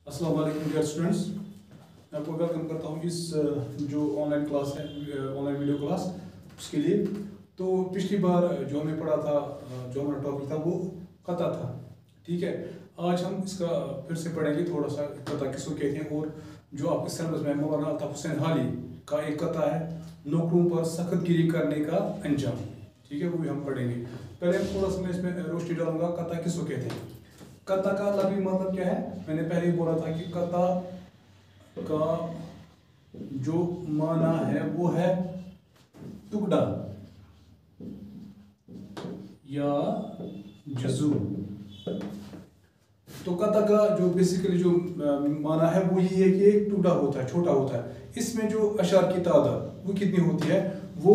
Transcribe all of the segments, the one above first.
अस्सलाम वालेकुम dear students, मैं आपको वेलकम करता हूँ इस जो ऑनलाइन क्लास है, ऑनलाइन वीडियो क्लास उसके लिए। तो पिछली बार जो हमने पढ़ा था, जो हमारा टॉपिक था वो कता था। ठीक है, आज हम इसका फिर से पढ़ेंगे थोड़ा सा, कता किसको कहते हैं। और जो आपके सिलेबस में मौलाना अल्ताफ हुसैन हाली का एक कता है, नौकरों पर सख्त गिरी करने का अंजाम। ठीक है, वो भी हम पढ़ेंगे। पहले थोड़ा सा मैं इसमें रोशनी डालूंगा, कता किसको कहते हैं। कता का लफ्ज़ी मतलब क्या है, मैंने पहले ही बोला था कि कता का जो माना है वो है टुकड़ा या जज़ू। तो कता का जो बेसिकली जो माना है वो यही है कि एक टुकड़ा होता है, छोटा होता है। इसमें जो अशार की तादाद वो कितनी होती है, वो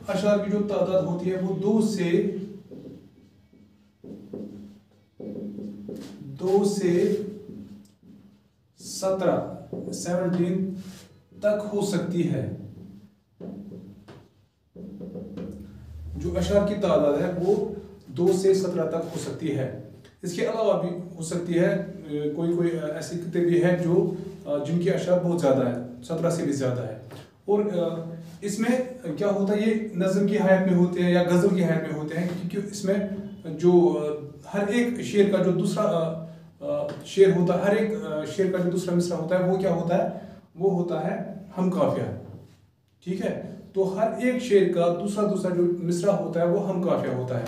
अशार की जो तादाद होती है वो 2 से 17 तक हो सकती है। जो अशार की तादाद है वो 2 से 17 तक हो सकती है। इसके अलावा भी हो सकती है, कोई ऐसे किताबें भी हैं जो जिनकी अशार बहुत ज़्यादा है, 17 से भी ज़्यादा है। और इसमें क्या होता है, ये नज़म की हायत में होते हैं या गज़ल की हायत में होते हैं, क्योंकि इसमें जो हर एक शेर का जो दूसरा शेर होता है, हर एक शेर का जो दूसरा मिसरा होता है वो क्या होता है, वो होता है हम काफिया। ठीक है, तो हर एक शेर का दूसरा जो मिसरा होता है वो हम काफिया होता है।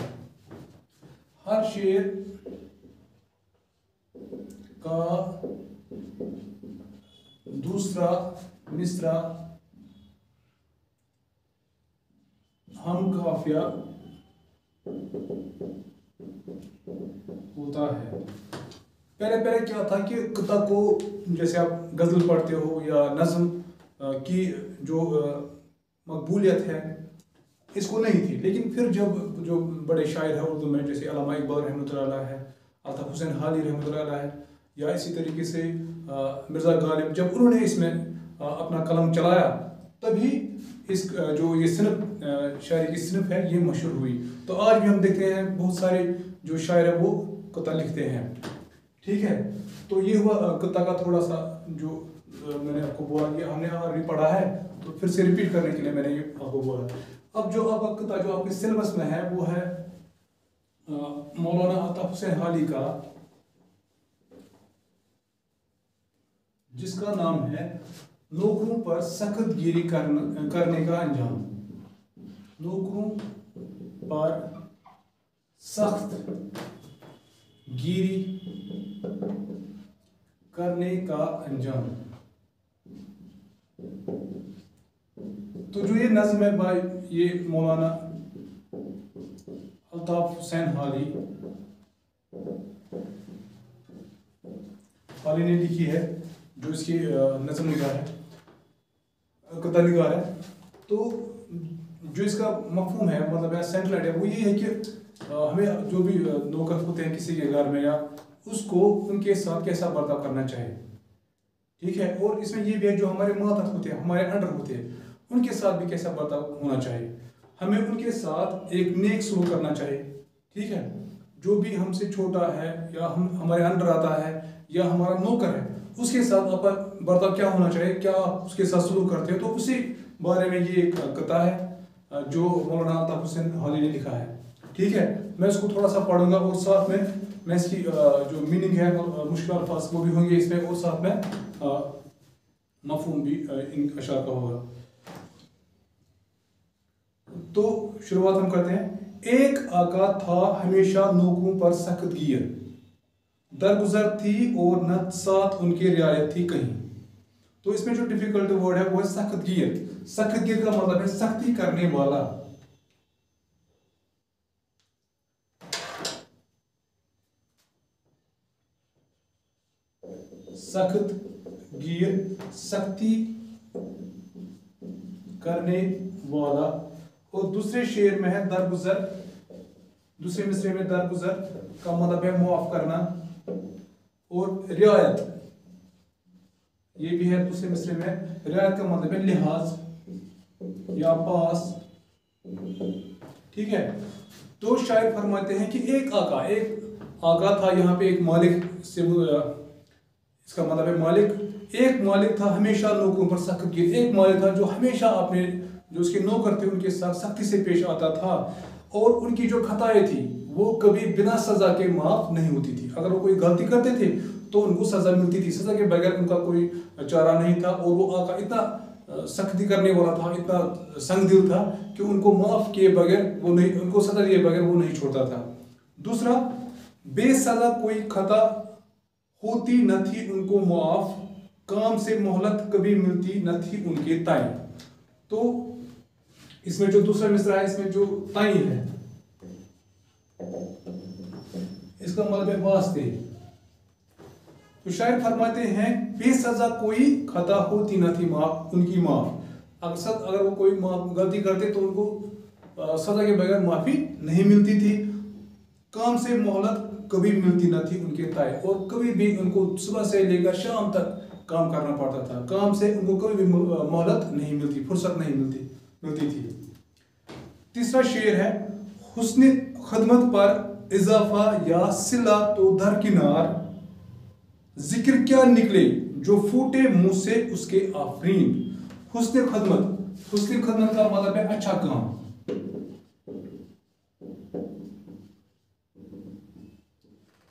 हर शेर का दूसरा मिसरा हम काफिया होता है। पहले क्या था कि कता को, जैसे आप गज़ल पढ़ते हो या नज़म की जो मकबूलियत है, इसको नहीं थी। लेकिन फिर जब जो बड़े शायर हैं उर्दू में, जैसे अल्लामा इकबाल रहमतुल्लाह अलैह है, अल्ताफ हुसैन हाली रहमतुल्लाह अलैह है, या इसी तरीके से मिर्ज़ा गालिब, जब उन्होंने इसमें अपना कलम चलाया, तभी इस जो ये सिनफ शायरी की सिनफ है ये मशहूर हुई। तो आज भी हम देखते हैं बहुत सारे जो शायर है वो कता लिखते हैं। ठीक है, तो ये हुआ कता का थोड़ा सा जो मैंने आपको बोला, ये हमने ऑलरेडी पढ़ा है, तो फिर से रिपीट करने के लिए मैंने ये आपको बोला। अब जो आपका कता जो आपके सिलेबस में है वो है मौलाना अल्ताफ हुसैन हाली का, जिसका नाम है नौकरों पर सख्त गिरी करने का अंजाम। नौकरों पर सख्त गिरी करने का अंजाम। तो जो ये नज़्म है भाई, ये मौलाना अल्ताफ हुसैन हाली ने लिखी है, जो इसकी नज़्म निगार है, कता निगार है। तो जो इसका मफहूम है, मतलब सेंट्रल आइडिया वो ये है कि हमें जो भी नौकर होते हैं किसी के घर में, या उसको उनके साथ कैसा बर्ताव करना चाहिए। ठीक है, और इसमें ये भी है जो हमारे मातहत होते हैं, हमारे अंडर होते हैं, उनके साथ भी कैसा बर्ताव होना चाहिए। हमें उनके साथ एक नेक सलूक करना चाहिए। ठीक है, जो भी हमसे छोटा है या हमारे अंडर आता है या हमारा नौकर है, उसके साथ आपका बर्ताव क्या होना चाहिए, क्या उसके साथ सलूक करते हैं, तो उसी बारे में ये एक कता है जो मौलाना अल्ताफ हुसैन हाली ने लिखा है। ठीक है, मैं इसको थोड़ा सा पढ़ूंगा और साथ में मैं इसकी जो मीनिंग है, मुश्किल अल्फाज वो भी होंगे इसमें, और साथ में मफहूम भी इन अशार का होगा। तो शुरुआत हम करते हैं। एक आका था हमेशा नौकरों पर सख्त गियर, दरगुजर थी और न साथ उनकी रियायत थी कहीं। तो इसमें जो डिफिकल्ट वर्ड है वो है सख्त गियर। सख्त गियर का मतलब है सख्ती करने वाला। सख्त गियर, सख्ती करने वाला। और दूसरे शेर में है दरगुजर, दूसरे मिसरे में दरगुजर का मतलब है मुआफ करना। और रियायत, ये भी है दूसरे मिसरे में, रियायत का मतलब है लिहाज या पास। ठीक है, तो शायर फरमाते हैं कि एक आका था, यहाँ पे एक मालिक से इसका मतलब है मालिक, एक मालिक था हमेशा नौकरों पर सख्त की, एक मालिक था जो हमेशा अपने जो उसके नौकर थे उनके साथ सख्ती से पेश आता था, और उनकी जो खताएं थी वो कभी बिना सजा के माफ नहीं होती थी। अगर वो कोई गलती करते थे तो उनको सजा मिलती थी, सजा के बगैर उनका कोई चारा नहीं था। और वो आका इतना सख्ती करने वाला था, इतना संग दिल था कि उनको माफ किए बगैर वो नहीं, उनको सजा दिए बगैर वो नहीं छोड़ता था। दूसरा, बेसजा कोई खता होती न थी उनको मुआफ, काम से मोहलत कभी मिलती न थी उनके ताई। तो इसमें जो दूसरा मिसरा है, इसमें जो ताई है इसका मतलब है वास्ते। तो शायर फरमाते हैं बेसजा कोई खता होती न थी माफ उनकी माफ। अगर वो कोई गलती करते तो उनको सजा के बगैर माफी नहीं मिलती थी। काम से मोहलत कभी मिलती न थी उनके ताए, और कभी भी उनको सुबह से लेकर शाम तक काम करना पड़ता था। काम से उनको कभी भी मोहलत नहीं मिलती, फुर्सत नहीं मिलती थी। तीसरा शेर है हुस्न खदमत पर इजाफा या सिला तो दरकिनार, जिक्र क्या निकले जो फूटे मुंह से उसके आफरीन। हुस्न खदमत का मतलब है अच्छा काम।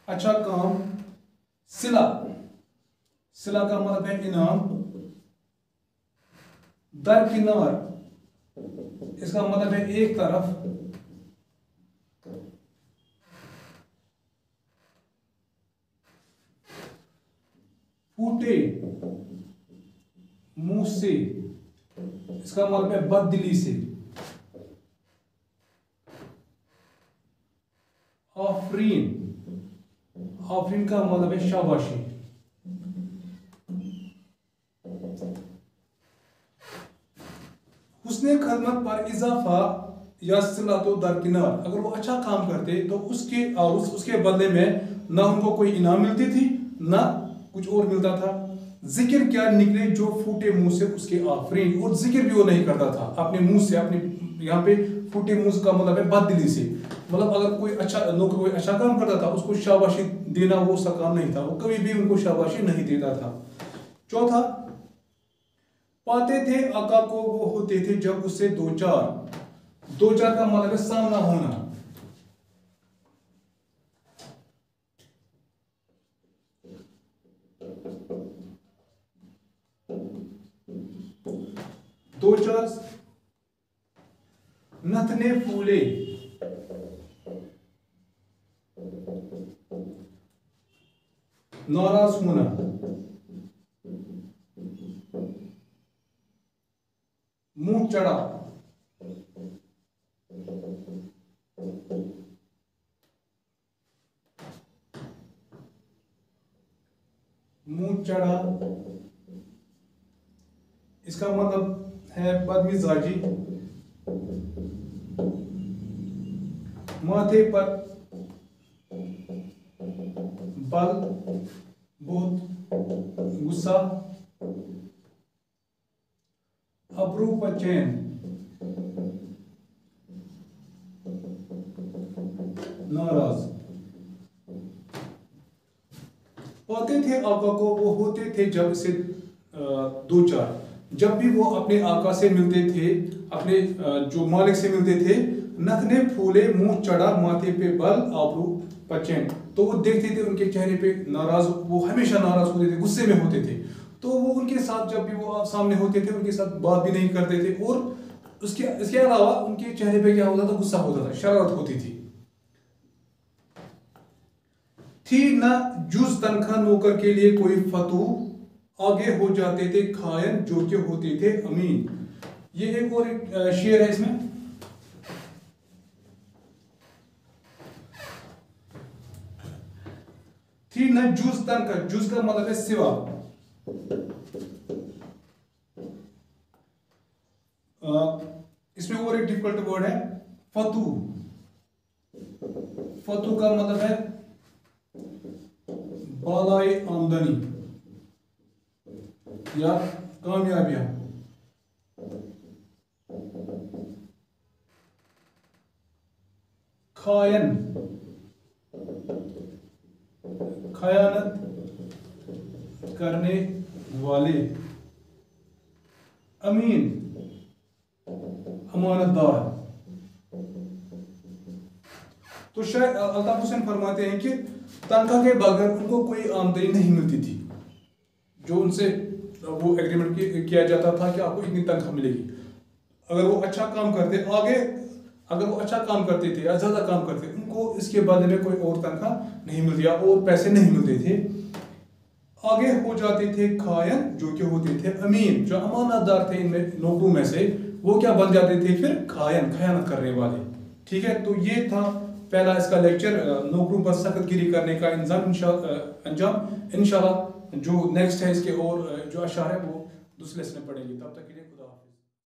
अच्छा काम, सिला का मतलब है इनाम, दरकिनार इसका मतलब है एक तरफ, फूटे मुंह से इसका मतलब है बददिली से, आफरीन का मतलब है शाबाशी। हुस्ने खदमत पर इजाफा या सिला तो दरकिनार, अगर वो अच्छा काम करते तो उसके बदले में ना उनको कोई इनाम मिलती थी ना कुछ और मिलता था। जिक्र क्या निकले जो फूटे मुंह से उसके आफरीन, और जिक्र भी वो नहीं करता था अपने मुंह से। अपने यहाँ पे फूटे मुंह का मतलब है बददिली से, मतलब अगर कोई अच्छा नौकर कोई अच्छा काम करता था उसको शाबाशी देना वो उसका काम नहीं था, वो कभी भी उनको शाबाशी नहीं देता था। चौथा, पाते थे आका को वो होते थे जब उससे दो चार का मतलब है सामना होना। दो चार, नथने फूले नाराज होना, मुंह चढ़ा इसका मतलब है बदमिजाजी। माथे पर बल बहुत गुस्सा, अबरू पर चैन, नाराज। पाते थे आका को वो होते थे जब से दो चार, जब भी वो अपने आका से मिलते थे, अपने जो मालिक से मिलते थे, नथने फूले मुंह चढ़ा माथे पे बल आबरू पचैन, तो वो देखते थे उनके चेहरे पे नाराज, वो हमेशा नाराज होते थे, गुस्से में होते थे। तो वो उनके साथ जब भी वो सामने होते थे उनके साथ बात भी नहीं करते थे, और इसके अलावा उनके चेहरे पे क्या होता था, गुस्सा होता था, शरारत होती थी। न जुज तनखा नौकर के लिए कोई फतू, आगे हो जाते थे खायन जो के होते थे अमीन। ये एक और एक शेर है इसमें। थी न जुज तनखा, जुज का मतलब है सिवा, इसमें और एक डिफिकल्ट वर्ड है फतू। फतू का मतलब है बालाई आमदनी या कामयाबियां। खायन खयानत करने वाले अमीन अमानतदार। तो शायद अल्ताफ हुसैन फरमाते हैं कि तनख्वाह के बगैर उनको कोई आमदनी नहीं मिलती थी, जो उनसे वो एग्रीमेंट किया जाता था कि आपको इतनी तनख्वाह मिलेगी। अगर वो अच्छा काम करते आगे, अगर वो अच्छा काम करते थे या ज़्यादा काम करते, उनको इसके बदले में कोई और तनख्वाह नहीं मिलती या और पैसे नहीं मिलते थे। आगे हो जाते थे खायन, जो कि होते थे अमीन, जो अमानतदार थे इनमें नौकरों में से, वो क्या बन जाते थे फिर खायन, खयानत करने वाले। ठीक है, तो ये था पहला इसका लेक्चर, नौकरों पर सख्त गिरी करने का अंजाम। इंशाल्लाह जो नेक्स्ट है इसके और जो अशार है वो दूसरे लेसन में पढ़ेंगे। तब तक के लिए